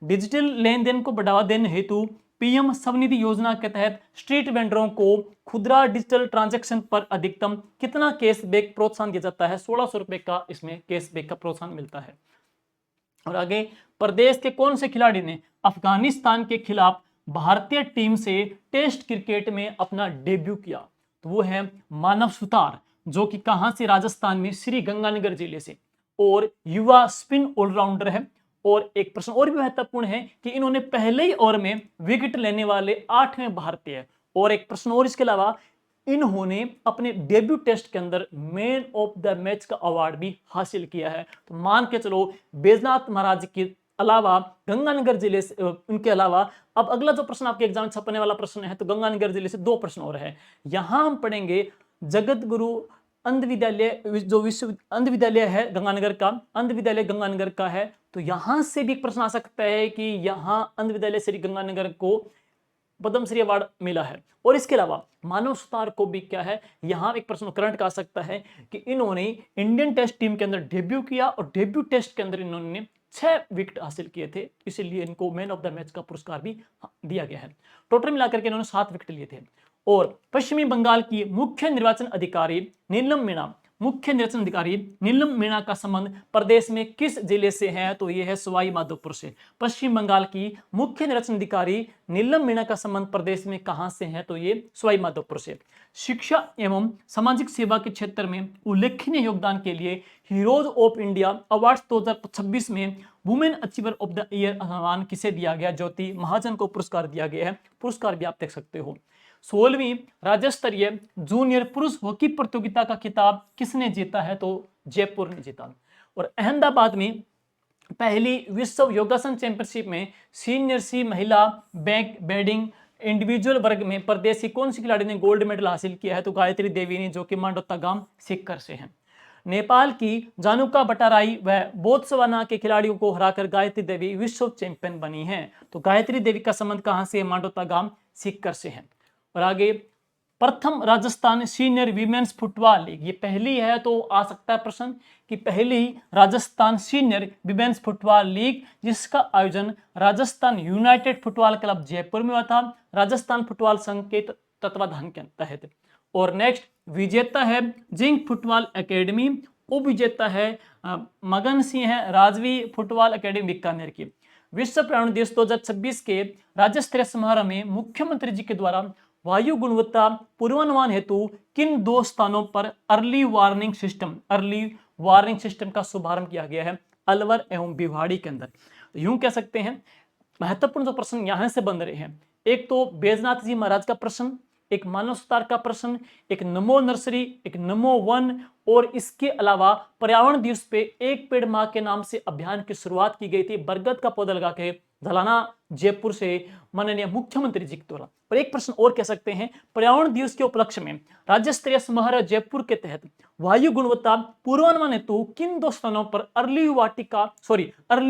S1: डिजिटल लेन देन को बढ़ावा देने हेतु पीएम स्वनिधि योजना के तहत स्ट्रीट वेंडरों को खुदरा डिजिटल ट्रांजैक्शन पर अधिकतम कितना कैशबैक प्रोत्साहन दिया जाता है, 1600 रुपए का इसमें कैशबैक का प्रोत्साहन मिलता है। और आगे, प्रदेश के कौन से खिलाड़ी ने अफगानिस्तान के खिलाफ भारतीय टीम से टेस्ट क्रिकेट में अपना डेब्यू किया? तो वो है मानव सुतार, जो कि कहां से, राजस्थान में श्री गंगानगर जिले से, और युवा स्पिन ऑलराउंडर है। और एक प्रश्न और भी महत्वपूर्ण है कि इन्होंने पहले ही ओवर में विकेट लेने वाले 8वें भारतीय है। और एक प्रश्न और इसके अलावा, इन्होंने अपने डेब्यू टेस्ट के अंदर मैन ऑफ द मैच का अवार्ड भी हासिल किया है। तो मान के चलो, बैजनाथ महाराज के अलावा गंगानगर जिले से, उनके अलावा, अब अगला जो प्रश्न आपके एग्जाम में छपने वाला प्रश्न है, तो गंगानगर जिले से 2 प्रश्न और है। यहां हम पढ़ेंगे जगत गुरु अंध विद्यालय, जो विश्व अंध विद्यालय है गंगानगर का, अंध विद्यालय गंगानगर का है। तो यहां से भी प्रश्न आ सकता है कि यहां अंध विद्यालय श्री गंगानगर को पद्मश्री अवार्ड मिला है। और इसके अलावा मानव सुतार को भी क्या है, यहां एक प्रश्न करंट का आ सकता है कि इन्होंने इंडियन टेस्ट टीम के अंदर डेब्यू किया और डेब्यू टेस्ट के अंदर इन्होंने 6 विकेट हासिल किए थे, इसलिए इनको मैन ऑफ द मैच का पुरस्कार भी दिया गया है। टोटल मिलाकर के इन्होंने 7 विकेट लिए थे। और पश्चिमी बंगाल की मुख्य निर्वाचन अधिकारी नीलम मीणा, मुख्य निर्वाचन अधिकारी नीलम मीणा का संबंध प्रदेश में किस जिले से है? तो यह है सवाई माधोपुर से। पश्चिम बंगाल की मुख्य निर्वाचन अधिकारी नीलम मीणा का संबंध प्रदेश में कहां से है? तो ये सवाई माधोपुर से। शिक्षा एवं सामाजिक सेवा के क्षेत्र में उल्लेखनीय योगदान के लिए हीरोज ऑफ इंडिया अवार्ड 2026 में women achiever of the year सम्मान किसे दिया गया? ज्योति महाजन को पुरस्कार दिया गया है। पुरस्कार भी आप देख सकते हो। 16वीं राज्य स्तरीय जूनियर पुरुष हॉकी प्रतियोगिता का खिताब किसने जीता है? तो जयपुर ने जीता। और अहमदाबाद में पहली विश्व योगासन चैंपियनशिप में सीनियर सी महिला बैक बैडिंग इंडिविजुअल वर्ग में प्रदेशी कौन सी खिलाड़ी ने गोल्ड मेडल हासिल किया है? तो गायत्री देवी ने, जो कि मांडोता गांव सीकर से हैं। नेपाल की जानुका बटाराई व बोत्सवाना के खिलाड़ियों को हराकर गायत्री देवी विश्व चैंपियन बनी हैं। तो गायत्री देवी का संबंध कहां से? मांडोता गांव सीकर से है। और आगे, प्रथम Rajasthan senior women's football league, ये पहली है तो आ सकता है प्रश्न कि पहली Rajasthan senior women's football league, जिसका आयोजन Rajasthan United football club Jaipur में हुआ था, राजस्थान फुटबॉल संघ के तत्वाधान के तहत। और नेक्स्ट, विजेता है जिंक फुटबॉल एकेडमी, उपविजेता है मगन सिंह है राजवी फुटबॉल एकेडमी बीकानेर की। विश्व पर्यावरण दिवस 2026 के राज्य स्तरीय समारोह में मुख्यमंत्री जी के द्वारा वायु गुणवत्ता पूर्वानुमान हेतु किन 2 स्थानों पर अर्ली वार्निंग सिस्टम का शुभारंभ किया गया है? अलवर एवं भिवाड़ी के अंदर। तो यूं कह सकते हैं, महत्वपूर्ण जो प्रश्न यहां से बन रहे हैं, एक तो बैजनाथ जी महाराज का प्रश्न, एक मानव सुतार का प्रश्न, एक नमो नर्सरी, एक नमो वन, और इसके अलावा पर्यावरण दिवस पे एक पेड़ मां के नाम से अभियान की शुरुआत की गई थी, बरगद का पौधा लगा के धलाना जयपुर से माननीय मुख्यमंत्री जी के द्वारा। और एक प्रश्न और कह सकते हैं, पर्यावरण दिवस के उपलक्ष्य में राज्य स्तरीय समारोह जयपुर के तहत वायु गुणवत्ता पूर्वानुमान हेतु किन 2 स्थानों पर अर्ली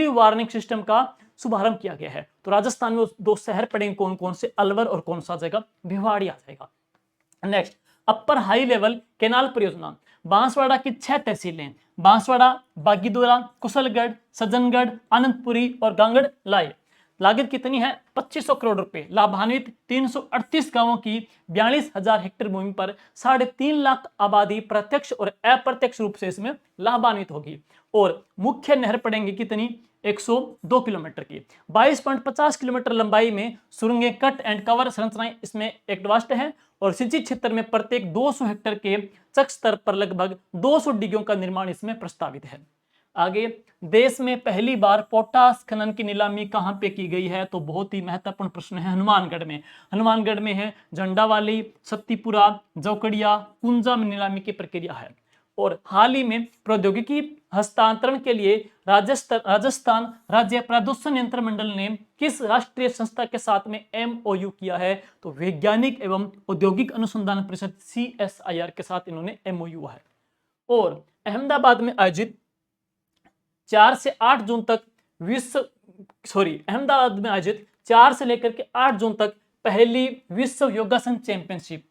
S1: वार्निंग सिस्टम का शुभारंभ किया गया है? तो राजस्थान में 2 शहर पड़ेंगे, कौन कौन से? अलवर और कौन सा आ जाएगा? भिवाड़ी आ जाएगा। नेक्स्ट, अपर हाई लेवल कैनाल परियोजना, बांसवाड़ा की 6 तहसीलें, बांसवाड़ा, बागीदोरा, कुशलगढ़, सज्जनगढ़, आनंदपुरी और गांगड़ लाई। लागत कितनी है? 2500 करोड़ रुपए। लाभान्वित 338 गांवों की 42,000 हेक्टेयर भूमि पर 3.5 लाख आबादी प्रत्यक्ष और अप्रत्यक्ष रूप से इसमें लाभान्वित होगी। और मुख्य नहर पड़ेंगी कितनी? 102 किलोमीटर की। 22.50 किलोमीटर लंबाई में सुरंगें, कट एंड कवर संरचनाएं इसमें एडवांस्ड है। और सिंचित क्षेत्र में प्रत्येक 200 हेक्टेयर के चक स्तर पर लगभग 200 डिगियों का निर्माण इसमें प्रस्तावित है। आगे, देश में पहली बार पोटास खनन की नीलामी कहां पे की गई है? तो बहुत ही महत्वपूर्ण प्रश्न है, हनुमानगढ़ में। हनुमानगढ़ में है झंडावाली, सत्तीपुरा, जौकड़िया, कुंजा में नीलामी की प्रक्रिया है। और हाल ही में प्रौद्योगिकी हस्तांतरण के लिए राजस्थान राज्य प्रदूषण नियंत्रण मंडल ने किस राष्ट्रीय संस्था के साथ में MOU किया है? तो वैज्ञानिक एवं औद्योगिक अनुसंधान परिषद CSIR के साथ इन्होंने MOU है। और अहमदाबाद में आयोजित 4 से 8 जून तक अहमदाबाद में आयोजित 4 से लेकर के 8 जून तक पहली विश्व योगासन चैंपियनशिप,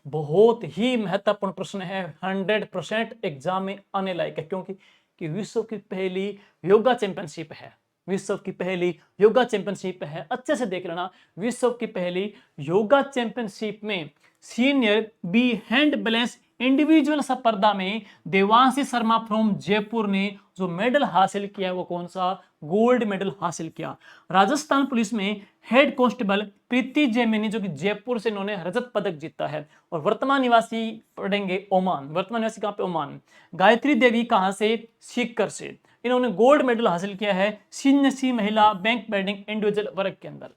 S1: बहुत ही महत्वपूर्ण प्रश्न है, 100% एग्जाम में आने लायक है, क्योंकि विश्व की पहली योगा चैंपियनशिप है, विश्व की पहली योगा चैंपियनशिप है। अच्छे से देख लेना, विश्व की पहली योगा चैंपियनशिप में senior B hand balance individual स्पर्धा में देवांशी शर्मा फ्रॉम जयपुर ने जो मेडल हासिल किया वो कौन सा, गोल्ड मेडल हासिल किया। राजस्थान पुलिस में हेड कांस्टेबल प्रीति जैमिनी जो कि जयपुर से इन्होंने रजत पदक जीता है। और वर्तमान निवासी पढ़ेंगे ओमान, वर्तमान निवासी कहां पे, ओमान। गायत्री देवी कहां से, सीकर से, इन्होंने गोल्ड मेडल हासिल किया है सीनियर सी महिला बैंक बैटिंग इंडिविजुअल वर्ग के अंदर।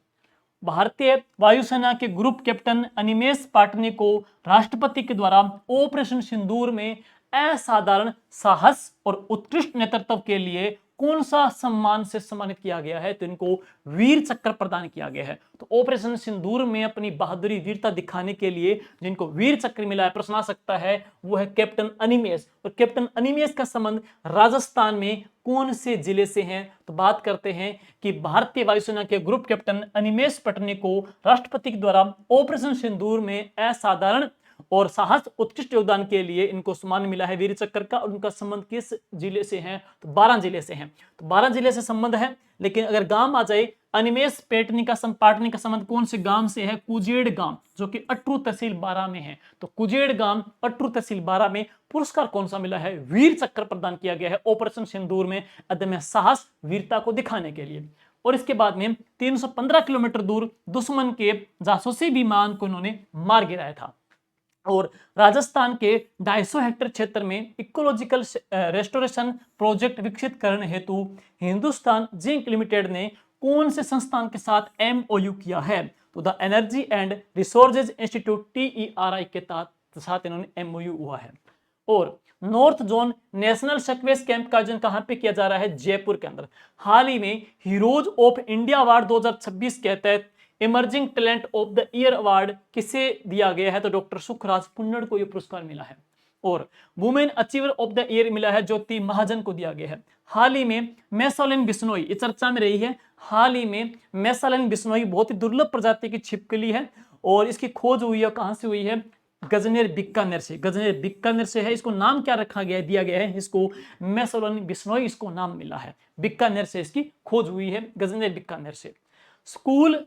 S1: भारतीय वायुसेना के ग्रुप कैप्टन अनिमेष पाटनी को राष्ट्रपति के द्वारा ऑपरेशन सिंदूर में असाधारण साहस और उत्कृष्ट नेतृत्व के लिए कौन सा सम्मान से सम्मानित किया गया है, तो इनको वीर चक्र प्रदान किया गया है। तो ऑपरेशन सिंदूर में अपनी बहादुरी वीरता दिखाने के लिए जिनको वीर चक्र मिला है, प्रश्न आ सकता है, वो है कैप्टन अनिमेष। और कैप्टन अनिमेष का संबंध राजस्थान में कौन से जिले से है, तो बात करते हैं कि भारतीय वायुसेना के ग्रुप कैप्टन अनिमेष पाटनी को राष्ट्रपति के द्वारा ऑपरेशन सिंदूर में असाधारण और साहस उत्कृष्ट योगदान के लिए इनको सम्मान मिला है वीर चक्र का। और उनका संबंध किस जिले से है, तो 12 जिले से है। तो 12 जिले से संबंध है, लेकिन अगर गांव आ जाए, अनिमेष पाटनी का संबंध कौन से गांव से है, कुजेड़ गांव, जो कि अटरू तहसील 12 में है। तो कुजेड़ गांव अटरू तहसील 12 में पुरस्कार कौन सा मिला है, वीर चक्र प्रदान किया गया है ऑपरेशन सिंदूर में अदम्य साहस वीरता को दिखाने के लिए। और इसके बाद में 315 किलोमीटर दूर दुश्मन के जासूसी विमान को इन्होंने मार गिराया था। और राजस्थान के 250 हेक्टेयर क्षेत्र में इकोलॉजिकल रेस्टोरेशन प्रोजेक्ट विकसित करने हेतु हिंदुस्तान जिंक लिमिटेड ने कौन से संस्थान के साथ एमओयू किया है, तो the energy and resources institute TERI के साथ इन्होंने एमओयू हुआ है। और north zone national success camp का आयोजन कहां पे किया जा रहा है, जयपुर के अंदर। हाल ही में हीरोज ऑफ इंडिया अवार्ड 2026 के तहत emerging talent of the year award किसे दिया गया है, तो डॉक्टर सुखराज पुन्नड़ को यह पुरस्कार मिला है। और women achiever of the year मिला है ज्योति महाजन को दिया गया है। हाल ही में मैसालिन बिश्नोई ये चर्चा में रही है। हाल ही में मैसालिन बिश्नोई बहुत ही दुर्लभ प्रजाति की छिपकली है और इसकी खोज हुई है, कहां से हुई है, गजनेर बीकानेर से। गजनेर बीकानेर से है। इसको नाम क्या रखा गया है, दिया गया है इसको मैसालिन बिश्नोई, इसको नाम मिला है। बीकानेर से इसकी खोज हुई है, गजनेर बीकानेर से। स्कूल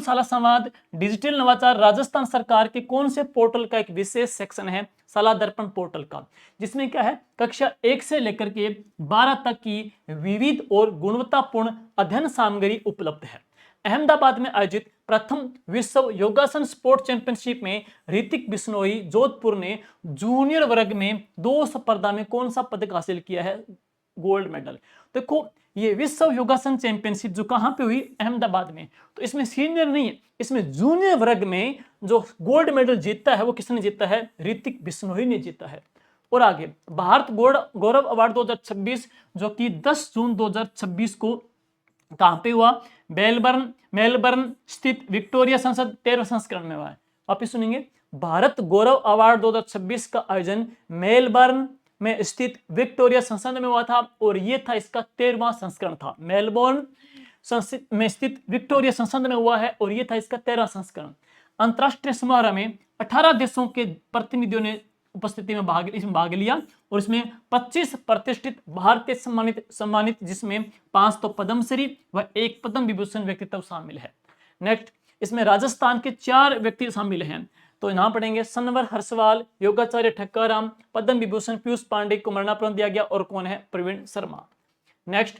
S1: शाला संवाद डिजिटल नवाचार राजस्थान सरकार के कौन से पोर्टल का एक विशेष सेक्शन है, शाला दर्पण पोर्टल का, जिसमें क्या है, कक्षा 1 से लेकर के 12 तक की विविध और गुणवत्तापूर्ण अध्ययन सामग्री उपलब्ध है। अहमदाबाद में आयोजित प्रथम विश्व योगासन स्पोर्ट चैंपियनशिप में ऋतिक बिश्नोई जोधपुर ने जूनियर वर्ग में 2 स्पर्धा में कौन सा पदक हासिल किया है, गोल्ड मेडल। देखो ये विश्व योगासन चैंपियनशिप जो कहां पे हुई, अहमदाबाद में, तो इसमें सीनियर नहीं है, इसमें जूनियर वर्ग में जो गोल्ड मेडल जीता है वो किसने जीता है, ऋतिक बिश्नोई ने जीता है। और आगे भारत गौरव अवार्ड 2026 जो कि 10 जून 2026 को कहां पे हुआ, मेलबर्न स्थित विक्टोरिया संसद 13वें संस्करण में हुआ है। वापिस सुनेंगे, भारत गौरव अवार्ड 2026 का आयोजन मेलबर्न में स्थित विक्टोरिया संसद में हुआ था और यह था इसका 13वां संस्करण था। मेलबोर्न में स्थित विक्टोरिया संसद में हुआ है और यह था इसका 13वां संस्करण। अंतरराष्ट्रीय समारोह में 18 देशों के प्रतिनिधियों ने उपस्थिति में भाग लिया और इसमें 25 प्रतिष्ठित भारतीय सम्मानित जिसमें 5 तो पद्मश्री व 1 पद्म विभूषण व्यक्तित्व शामिल है। नेक्स्ट, इसमें राजस्थान के 4 व्यक्ति शामिल हैं, तो यहां पढ़ेंगे सनवर हर्षवाल, योगाचार्य ठक्काराम, पद्म विभूषण पीयूष पांडे को मरणोपरांत दिया गया और कौन है, प्रवीण शर्मा। नेक्स्ट,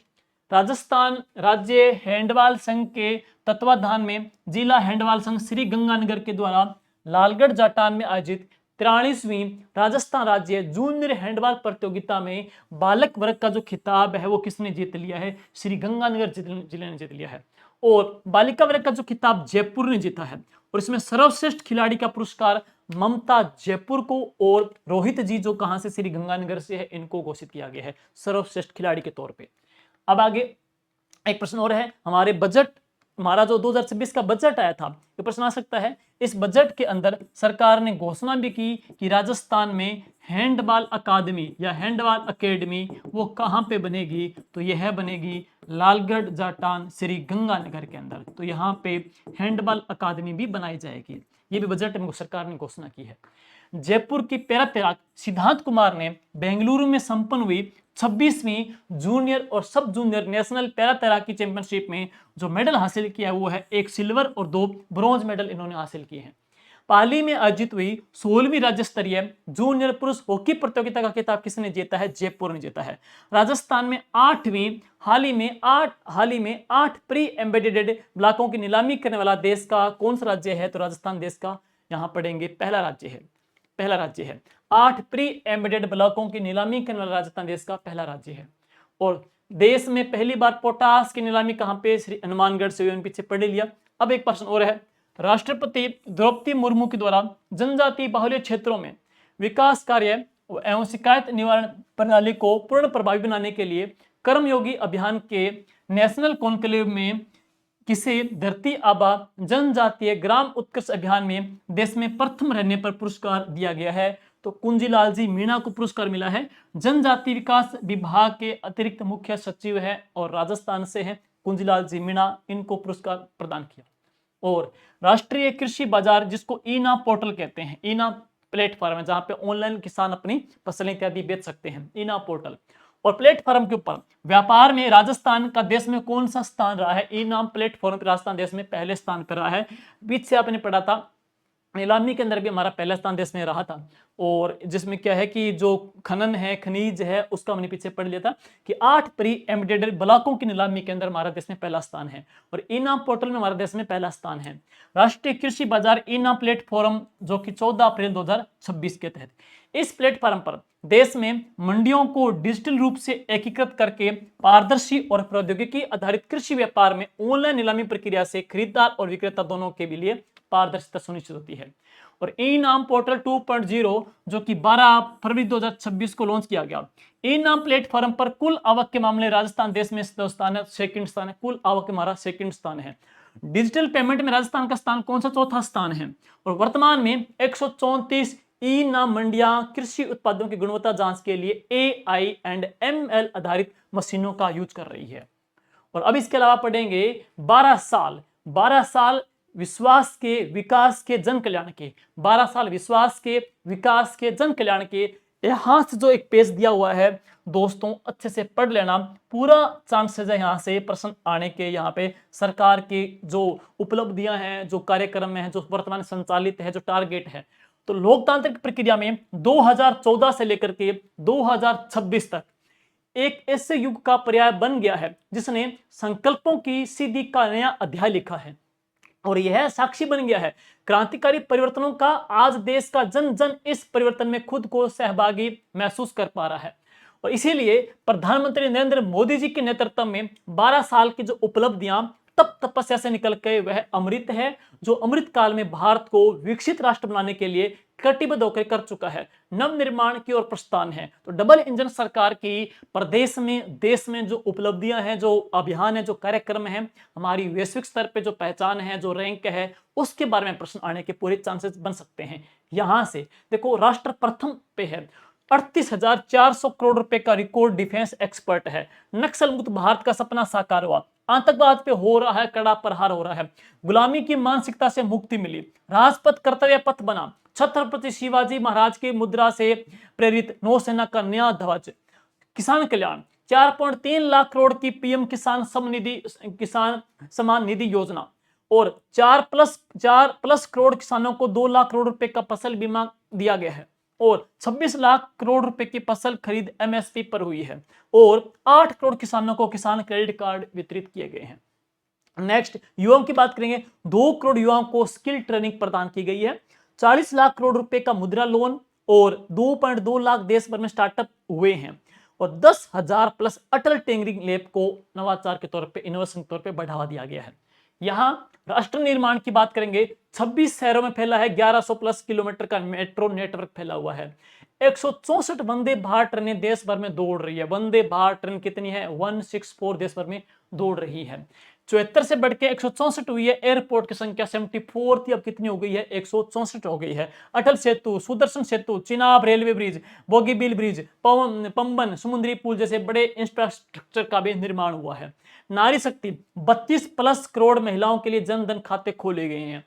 S1: राजस्थान राज्य हैंडबॉल संघ के तत्वाधान में जिला हैंडबॉल संघ श्री गंगानगर के द्वारा लालगढ़ जाटान में आयोजित 43वीं राजस्थान राज्य जूनियर हैंडबॉल प्रतियोगिता में बालक वर्ग का जो खिताब है वो किसने जीत लिया है, श्री गंगानगर जिले ने जीत लिया है। और बालिका वर्ग का जो खिताब जयपुर ने जीता है और इसमें सर्वश्रेष्ठ खिलाड़ी का पुरस्कार ममता जयपुर को और रोहित जी जो कहां से, श्री गंगानगर से है, इनको घोषित किया गया है सर्वश्रेष्ठ खिलाड़ी के तौर पे। अब आगे एक प्रश्न और है, हमारे बजट, हमारा जो 2026 का बजट आया था, ये प्रश्न आ सकता है। इस बजट के अंदर सरकार ने घोषणा भी की कि राजस्थान में हैंडबॉल अकादमी या हैंडबॉल एकेडमी वो कहां पे बनेगी, तो यह बनेगी लालगढ़ जाटान श्री गंगानगर के अंदर। तो यहाँ पे हैंडबॉल अकादमी भी बनाई जाएगी, ये भी बजट में सरकार ने घोषणा की है। जयपुर की पैरा तैराक सिद्धांत कुमार ने बेंगलुरु में संपन्न हुई 26वीं जूनियर और सब जूनियर नेशनल पैरा तैराकी चैंपियनशिप में जो मेडल हासिल किया वो है 1 सिल्वर और 2 ब्रॉन्ज मेडल इन्होंने हासिल किए हैं। पाली में आयोजित हुई 16वीं राज्य स्तरीय जूनियर पुरुष हॉकी प्रतियोगिता का खिताब किसने जीता है? जयपुर ने जीता है। राजस्थान में हाल ही में 8 प्री एम्बेडेड ब्लॉकों की नीलामी करने वाला देश का कौन सा राज्य है? तो राजस्थान देश का यहां पढ़ेंगे पहला राज्य है। 8 प्री एम्बेडेड ब्लॉकों की नीलामी करने वाला राजस्थान देश का पहला राज्य है। और देश में पहली बार पोटास की नीलामी कहां पे? श्री हनुमानगढ़ से हुई, पीछे पढ़ लिया। अब एक प्रश्न और है, राष्ट्रपति द्रौपदी मुर्मू के द्वारा जनजाति बाहुल्य क्षेत्रों में विकास कार्य एवं शिकायत निवारण प्रणाली को पूर्ण प्रभावी बनाने के लिए कर्मयोगी अभियान के नेशनल कॉन्क्लेव में किसे धरती आबा जनजातीय ग्राम उत्कर्ष अभियान में देश में प्रथम रहने पर पुरस्कार दिया गया है? तो कुंजीलाल जी मीणा को पुरस्कार मिला है। जनजाति विकास विभाग के अतिरिक्त मुख्य सचिव है और राजस्थान से हैं कुंजीलाल जी मीणा, इनको पुरस्कार प्रदान किया। और राष्ट्रीय कृषि बाजार, जिसको ई नाम पोर्टल कहते हैं, ई नाम प्लेटफॉर्म है जहां पे ऑनलाइन किसान अपनी फसलें इत्यादि बेच सकते हैं, ई नाम पोर्टल। और प्लेटफॉर्म के ऊपर व्यापार में राजस्थान का देश में कौन सा स्थान रहा है? ई नाम प्लेटफॉर्म पर राजस्थान देश में पहले स्थान पर रहा है। बीच से आपने पढ़ा था नीलामी के अंदर भी हमारा पहला स्थान देश में रहा था। और जिसमें क्या है कि जो खनन है, खनिज है, उसका हमने पीछे पढ़ लिया था कि 8 प्री एम्बेडेड ब्लॉकों की नीलामी के अंदर हमारा देश में पहला स्थान है। और ई नाम पोर्टल में हमारे देश में पहला स्थान है। राष्ट्रीय कृषि बाजार ई नाम प्लेटफॉर्म जो कि 14 अप्रैल 2026 के तहत, इस प्लेटफॉर्म पर देश में मंडियों को डिजिटल रूप से एकीकृत करके पारदर्शी और प्रौद्योगिकी आधारित कृषि व्यापार में ऑनलाइन नीलामी प्रक्रिया से खरीदार और विक्रेता दोनों के लिए पारदर्शिता सुनिश्चित होती है। और ई नाम पोर्टल 2.0 जो कि 12 फरवरी 2026 को लॉन्च किया गया। ई नाम प्लेटफॉर्म पर कुल आवक के मामले राजस्थान देश में स्थान है, सेकंड स्थान है। कुल आवक हमारा सेकंड स्थान है। डिजिटल पेमेंट में राजस्थान का स्थान कौन सा? चौथा स्थान है। और वर्तमान में 134 ई नाम मंडियां कृषि उत्पादों की गुणवत्ता जांच के लिए AI&ML आधारित मशीनों का यूज कर रही है। और अब इसके अलावा पढ़ेंगे 12 साल विश्वास के विकास के जन कल्याण के, 12 साल विश्वास के विकास के जन कल्याण के। यहां से जो एक पेज दिया हुआ है दोस्तों, अच्छे से पढ़ लेना, पूरा चांसेस है यहां से प्रश्न आने के। यहाँ पे सरकार की जो उपलब्धियां हैं, जो कार्यक्रम है, जो वर्तमान संचालित है, जो टारगेट है, तो लोकतांत्रिक प्रक्रिया में 2014 से लेकर के 2026 तक एक ऐसे युग का पर्याय बन गया है जिसने संकल्पों की सीधी का नया अध्याय लिखा है। और यह साक्षी बन गया है क्रांतिकारी परिवर्तनों का। आज देश का जन जन इस परिवर्तन में खुद को सहभागी महसूस कर पा रहा है। और इसीलिए प्रधानमंत्री नरेंद्र मोदी जी के नेतृत्व में 12 साल की जो उपलब्धियां तप तपस्या से निकल के वह अमृत है, जो अमृत काल में भारत को विकसित राष्ट्र बनाने के लिए कटिबद्ध होकर कर चुका है, नव निर्माण की ओर प्रस्थान है। तो डबल इंजन सरकार की प्रदेश में, देश में जो उपलब्धियां हैं, जो अभियान है, जो कार्यक्रम है, हमारी वैश्विक स्तर पे जो पहचान है, जो रैंक है, उसके बारे में प्रश्न आने के पूरे चांसेस बन सकते हैं। यहां से देखो राष्ट्र प्रथम पे है, 38,400 करोड़ रुपए का रिकॉर्ड डिफेंस एक्सपर्ट है। नक्सल मुक्त भारत का सपना साकार हुआ। आतंकवाद पे हो रहा है कड़ा प्रहार हो रहा है। गुलामी की मानसिकता से मुक्ति मिली। राजपथ कर्तव्य पथ बना। छत्रपति शिवाजी महाराज की मुद्रा से प्रेरित नौसेना का नया ध्वज। किसान कल्याण 4.3 लाख करोड़ की पीएम किसान सम्मान निधि योजना। और 4+ करोड़ किसानों को 2 लाख करोड़ रुपए का फसल बीमा दिया गया है। और 26 लाख करोड़ रुपए की फसल खरीद MSP पर हुई है। और 8 करोड़ किसानों को किसान क्रेडिट कार्ड वितरित किए गए हैं। नेक्स्ट युवाओं की बात करेंगे। 2 करोड़ युवाओं को स्किल ट्रेनिंग प्रदान की गई है। 40 लाख करोड़ रुपए का मुद्रा लोन और 2.2 लाख देश भर में स्टार्टअप हुए हैं। और 10,000+ अटल टिंकरिंग लैब को नवाचार के तौर पे, इनोवेशन के तौर पे बढ़ावा दिया गया है। यहां राष्ट्र निर्माण की बात करेंगे। 26 शहरों में फैला है 1100+ किलोमीटर का मेट्रो नेटवर्क फैला हुआ है। 164 वंदे भारत ट्रेनें देश भर में दौड़ रही है। वंदे भारत ट्रेन कितनी है? 164 देश भर में दौड़ रही है। 74 से बढ़ के 164 हुई है। एयरपोर्ट की संख्या 74 थी, अब कितनी हो गई है? 164 हो गई है। Atal Setu, Sudarshan Setu, Chenab railway bridge, Bogibeel bridge, Pamban समुद्री पुल जैसे बड़े इंफ्रास्ट्रक्चर का भी निर्माण हुआ है। नारी शक्ति 32+ करोड़ महिलाओं के लिए जन धन खाते खोले गए हैं।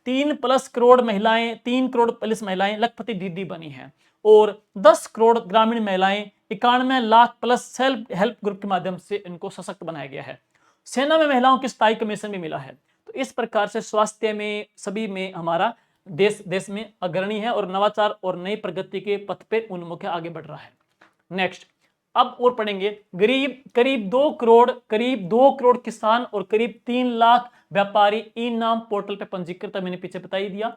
S1: 3+ करोड़ महिलाएं, 3 करोड़ पुलिस महिलाएं लखपति दीदी बनी हैं। और 10 करोड़ ग्रामीण महिलाएं, 91 लाख+ सेल्फ हेल्प ग्रुप के माध्यम से इनको सशक्त बनाया गया है। सेना में महिलाओं की स्थायी कमीशन भी मिला है। तो इस प्रकार से स्वास्थ्य में, सभी में हमारा देश में अग्रणी है और नवाचार और नई प्रगति के पथ पे उन्मुख आगे बढ़ रहा है। नेक्स्ट, अब और पढ़ेंगे करीब 2 करोड़ किसान और करीब 3 लाख व्यापारी ई नाम पोर्टल पे पंजीकृत है, मैंने पीछे बता ही दिया।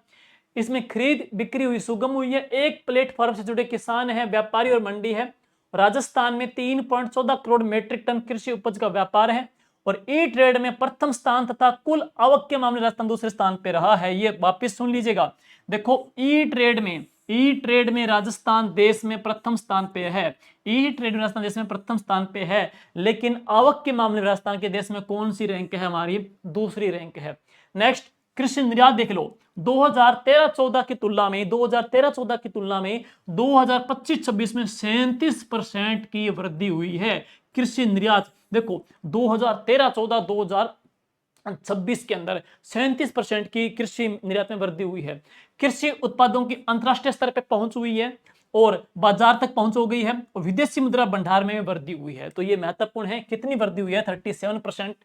S1: इसमें खरीद बिक्री हुई सुगम हुई है। एक प्लेटफॉर्म से जुड़े किसान है, व्यापारी और मंडी है। राजस्थान में 3.14 करोड़ मीट्रिक टन कृषि उपज का व्यापार है और ई ट्रेड में प्रथम स्थान तथा कुल आवक के मामले राजस्थान दूसरे स्थान पे रहा है। ये वापिस सुन लीजिएगा, देखो ई ट्रेड में राजस्थान देश में प्रथम स्थान पे है। ई ट्रेड में राजस्थान देश में प्रथम स्थान पे है, लेकिन आवक के मामले में राजस्थान के देश में कौन सी रैंक है? हमारी दूसरी रैंक है। नेक्स्ट, कृषि निर्यात देख लो, 2013-14 की तुलना में 2025-26 में 37% की वृद्धि हुई है। कृषि निर्यात देखो 2013-14 2026 के अंदर 37% की कृषि निर्यात में वृद्धि हुई है। कृषि उत्पादों की अंतरराष्ट्रीय स्तर पर पहुंच हुई है और बाजार तक पहुंच हो गई है और विदेशी मुद्रा भंडार में वृद्धि हुई है। तो ये महत्वपूर्ण है। कितनी वृद्धि हुई है? 37%।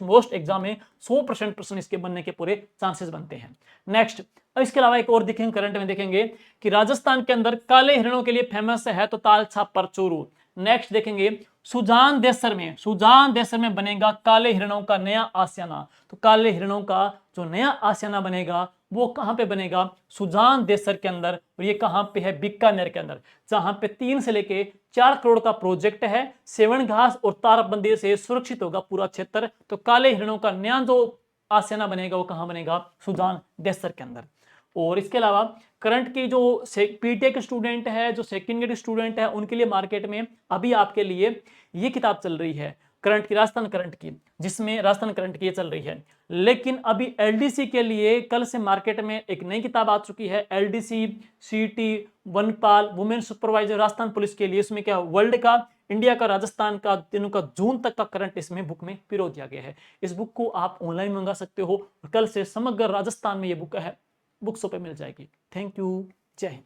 S1: मोस्ट एग्जाम में 100% प्रश्न इसके बनने के पूरे चांसेस बनते हैं। नेक्स्ट, इसके अलावा एक और देखेंगे, करंट में देखेंगे कि राजस्थान के अंदर काले हिरणों के लिए फेमस है तो तालछाप परचूरू। नेक्स्ट देखेंगे, सुजान देसर में बनेगा काले हिरणों का नया आसियाना। तो काले हिरणों का जो नया आसियाना बनेगा वो कहां पे बनेगा? सुजान देसर के अंदर। और ये कहां पे है? बीकानेर के अंदर, जहां पे 3 से लेके 4 करोड़ का प्रोजेक्ट है। सेवन घास और तारबंदी से सुरक्षित होगा पूरा क्षेत्र। तो काले हिरणों का नया जो आसियाना बनेगा वो कहां बनेगा? सुजान देसर के अंदर। और इसके अलावा करंट की जो पीटेक स्टूडेंट है, जो सेकंड ईयर स्टूडेंट है, उनके लिए मार्केट में अभी आपके लिए ये किताब चल रही है करंट की, राजस्थान करंट की, जिसमें राजस्थान करंट की ये चल रही है। लेकिन अभी एलडीसी के लिए कल से मार्केट में एक नई किताब आ चुकी है, एलडीसी सीटी वनपाल वुमेन सुपरवाइजर राजस्थान पुलिस के लिए। इसमें क्या वर्ल्ड का, इंडिया का, राजस्थान का दिनों का जून तक का करंट इसमें बुक में पिरो दिया गया है। इस बुक को आप ऑनलाइन मंगा सकते हो। कल से समग्र राजस्थान में ये बुक है, बुक्सों पे मिल जाएगी। थैंक यू, जय हिंद।